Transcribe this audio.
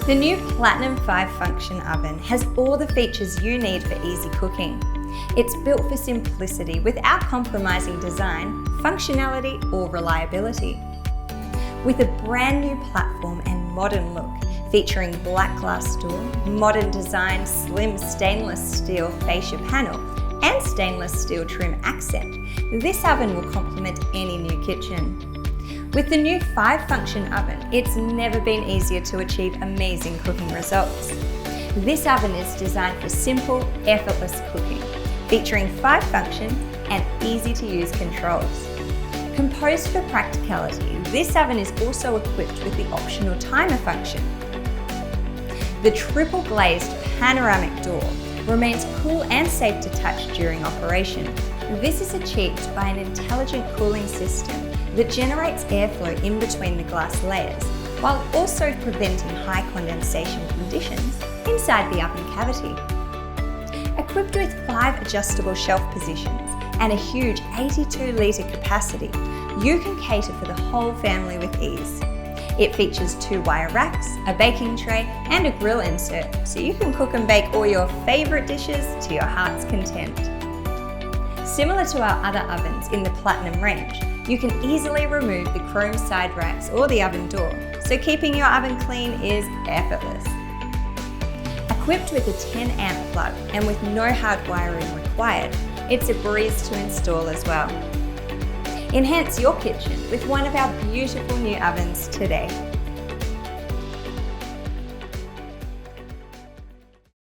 The new Platinum 5 function oven has all the features you need for easy cooking. It's built for simplicity without compromising design, functionality or reliability. With a brand new platform and modern look, featuring black glass door, modern design, slim stainless steel fascia panel and stainless steel trim accent, this oven will complement any new kitchen. With the new 5-function oven, it's never been easier to achieve amazing cooking results. This oven is designed for simple, effortless cooking, featuring 5-function and easy-to-use controls. Composed for practicality, this oven is also equipped with the optional timer function. The triple glazed panoramic door remains cool and safe to touch during operation. This is achieved by an intelligent cooling system that generates airflow in between the glass layers, while also preventing high condensation conditions inside the oven cavity. Equipped with 5 adjustable shelf positions and a huge 82-litre capacity, you can cater for the whole family with ease. It features 2 wire racks, a baking tray and a grill insert, so you can cook and bake all your favourite dishes to your heart's content. Similar to our other ovens in the Platinum range, you can easily remove the chrome side racks or the oven door, so keeping your oven clean is effortless. Equipped with a 10-amp plug and with no hard wiring required, it's a breeze to install as well. Enhance your kitchen with one of our beautiful new ovens today.